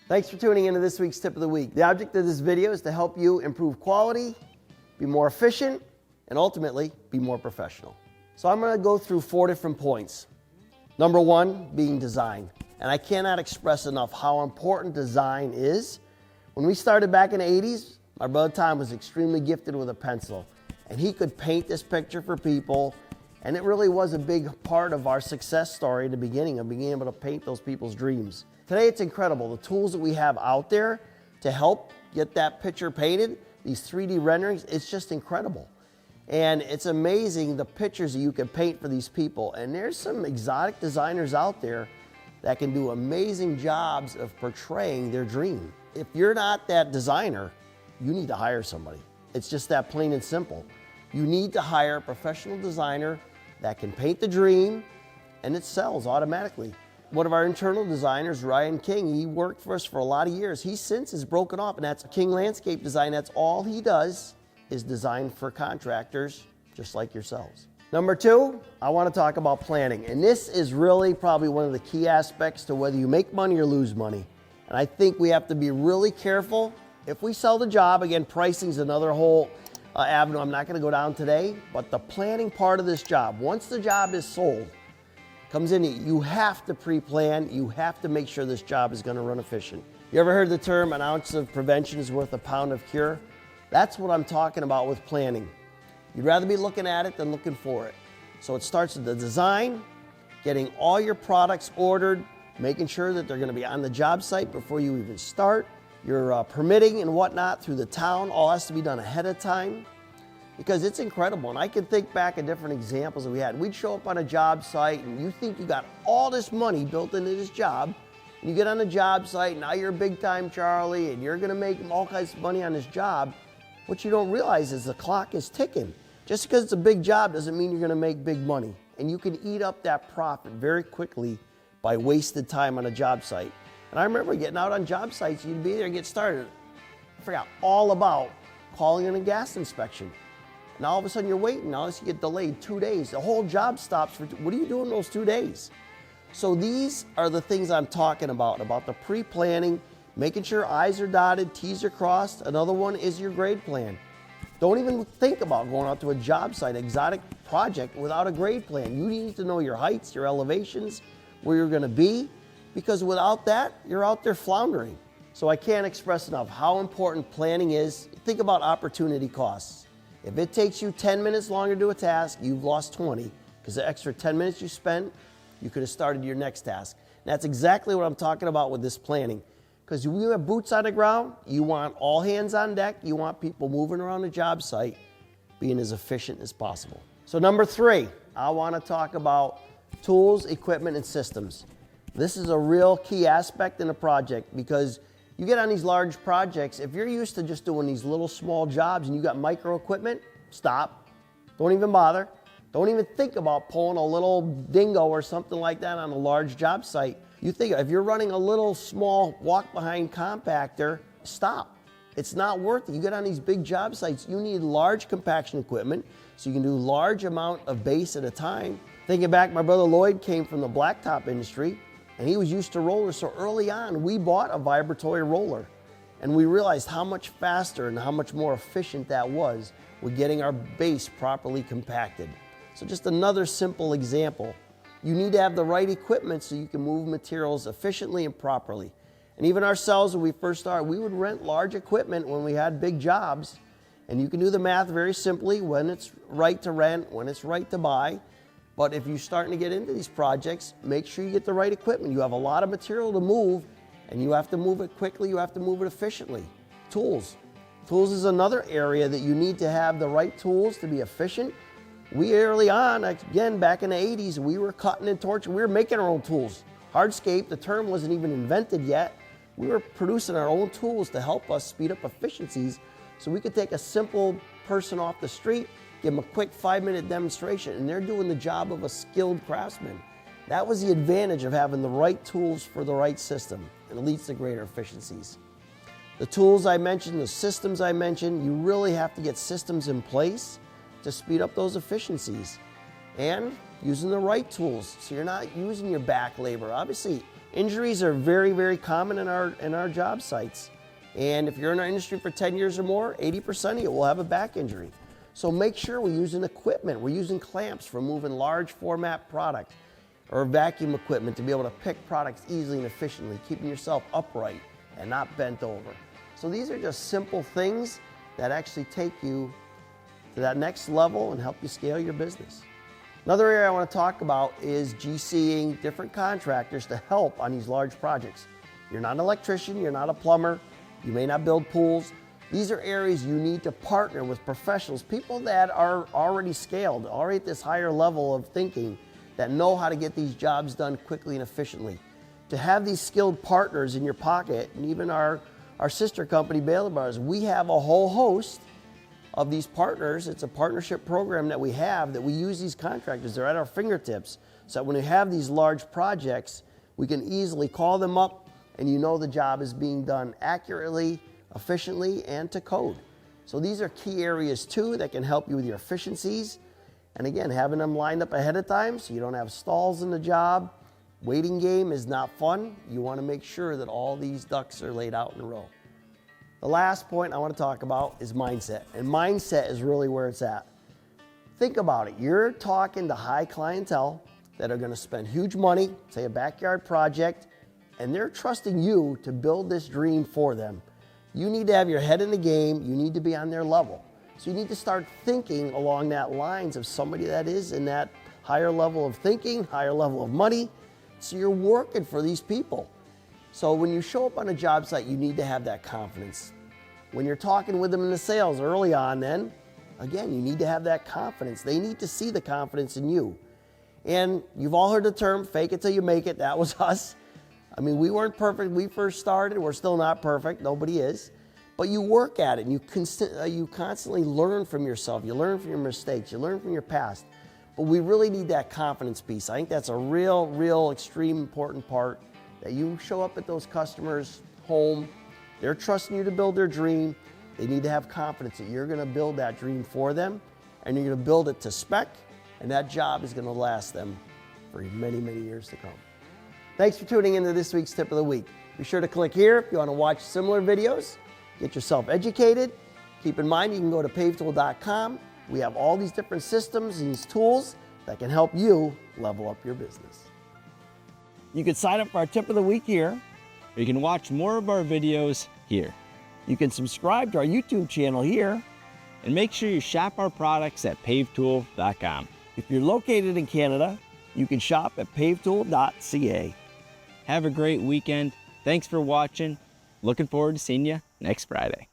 Thanks for tuning into this week's Tip of the Week. The object of this video is to help you improve quality, be more efficient, and ultimately be more professional. So I'm going to go through 4 different points. Number 1 being design. And I cannot express enough how important design is. When we started back in the 80s, my brother Tom was extremely gifted with a pencil. And he could paint this picture for people. And it really was a big part of our success story in the beginning of being able to paint those people's dreams. Today it's incredible. The tools that we have out there to help get that picture painted, these 3D renderings, it's just incredible. And it's amazing the pictures that you can paint for these people. And there's some exotic designers out there that can do amazing jobs of portraying their dream. If you're not that designer, you need to hire somebody. It's just that plain and simple. You need to hire a professional designer that can paint the dream and it sells automatically. One of our internal designers, Ryan King, he worked for us for a lot of years. He since has broken off, and that's King Landscape Design. That's all he does is design for contractors just like yourselves. Number 2, I want to talk about planning. And this is really probably one of the key aspects to whether you make money or lose money. And I think we have to be really careful. If we sell the job, again, pricing is another whole avenue I'm not going to go down today, but the planning part of this job, once the job is sold, comes in, you have to pre-plan, you have to make sure this job is going to run efficient. You ever heard the term, an ounce of prevention is worth a pound of cure? That's what I'm talking about with planning. You'd rather be looking at it than looking for it. So it starts with the design, getting all your products ordered, making sure that they're going to be on the job site before you even start. Your permitting and whatnot through the town all has to be done ahead of time because it's incredible. And I can think back at different examples that we had. We'd show up on a job site and you think you got all this money built into this job. And you get on the job site, now you're big time Charlie and you're going to make all kinds of money on this job. What you don't realize is the clock is ticking. Just because it's a big job doesn't mean you're going to make big money. And you can eat up that profit very quickly by wasted time on a job site. And I remember getting out on job sites, you'd be there and get started. I forgot all about calling in a gas inspection. And all of a sudden you're waiting, now you get delayed 2 days. The whole job stops for, what are you doing those 2 days? So these are the things I'm talking about the pre-planning, making sure I's are dotted, T's are crossed. Another one is your grade plan. Don't even think about going out to a job site, exotic project without a grade plan. You need to know your heights, your elevations, where you're gonna be, because without that, you're out there floundering. So I can't express enough how important planning is. Think about opportunity costs. If it takes you 10 minutes longer to do a task, you've lost 20, because the extra 10 minutes you spent, you could have started your next task. And that's exactly what I'm talking about with this planning. Because when you have boots on the ground, you want all hands on deck, you want people moving around the job site, being as efficient as possible. So number 3, I want to talk about tools, equipment, and systems. This is a real key aspect in the project because you get on these large projects, if you're used to just doing these little small jobs and you got micro equipment, stop. Don't even bother. Don't even think about pulling a little dingo or something like that on a large job site. You think if you're running a little small walk-behind compactor, stop. It's not worth it. You get on these big job sites, you need large compaction equipment so you can do large amount of base at a time. Thinking back, my brother Lloyd came from the blacktop industry and he was used to rollers. So early on, we bought a vibratory roller and we realized how much faster and how much more efficient that was with getting our base properly compacted. So just another simple example. You need to have the right equipment so you can move materials efficiently and properly. And even ourselves, when we first started, we would rent large equipment when we had big jobs. And you can do the math very simply when it's right to rent, when it's right to buy. But if you're starting to get into these projects, make sure you get the right equipment. You have a lot of material to move, and you have to move it quickly, you have to move it efficiently. Tools. Tools is another area that you need to have the right tools to be efficient. We early on, again, back in the 80s, we were cutting and torching. We were making our own tools. Hardscape, the term wasn't even invented yet. We were producing our own tools to help us speed up efficiencies so we could take a simple person off the street, give them a quick 5-minute demonstration, and they're doing the job of a skilled craftsman. That was the advantage of having the right tools for the right system, and it leads to greater efficiencies. The tools I mentioned, the systems I mentioned, you really have to get systems in place to speed up those efficiencies. And using the right tools, so you're not using your back labor. Obviously, Injuries are very, very common in our job sites. And if you're in our industry for 10 years or more, 80% of you will have a back injury. So make sure we're using equipment. We're using clamps for moving large format product or vacuum equipment to be able to pick products easily and efficiently, keeping yourself upright and not bent over. So these are just simple things that actually take you to that next level and help you scale your business. Another area I want to talk about is GCing different contractors to help on these large projects. You're not an electrician, you're not a plumber, you may not build pools. These are areas you need to partner with professionals, people that are already scaled, already at this higher level of thinking, that know how to get these jobs done quickly and efficiently. To have these skilled partners in your pocket, and even our sister company, Philip Bahler, we have a whole host of these partners. It's a partnership program that we have that we use these contractors. They're at our fingertips. So when we have these large projects, we can easily call them up and you know the job is being done accurately, efficiently, and to code. So these are key areas too that can help you with your efficiencies. And again, having them lined up ahead of time so you don't have stalls in the job. Waiting game is not fun. You want to make sure that all these ducks are laid out in a row. The last point I want to talk about is mindset. And mindset is really where it's at. Think about it. You're talking to high clientele that are going to spend huge money, say a backyard project, and they're trusting you to build this dream for them. You need to have your head in the game. You need to be on their level. So you need to start thinking along that lines of somebody that is in that higher level of thinking, higher level of money. So you're working for these people. So when you show up on a job site, you need to have that confidence. When you're talking with them in the sales early on then, again, you need to have that confidence. They need to see the confidence in you. And you've all heard the term, fake it till you make it. That was us. I mean, we weren't perfect. We first started. We're still not perfect. Nobody is. But you work at it and you constantly learn from yourself. You learn from your mistakes. You learn from your past. But we really need that confidence piece. I think that's a real extreme important part, that you show up at those customers' home. They're trusting you to build their dream. They need to have confidence that you're going to build that dream for them, and you're going to build it to spec, and that job is going to last them for many, many years to come. Thanks for tuning into this week's Tip of the Week. Be sure to click here if you want to watch similar videos, get yourself educated. Keep in mind you can go to pavetool.com. We have all these different systems and these tools that can help you level up your business. You can sign up for our Tip of the Week here. Or you can watch more of our videos here. You can subscribe to our YouTube channel here. And make sure you shop our products at pavetool.com. If you're located in Canada, you can shop at pavetool.ca. Have a great weekend. Thanks for watching. Looking forward to seeing you next Friday.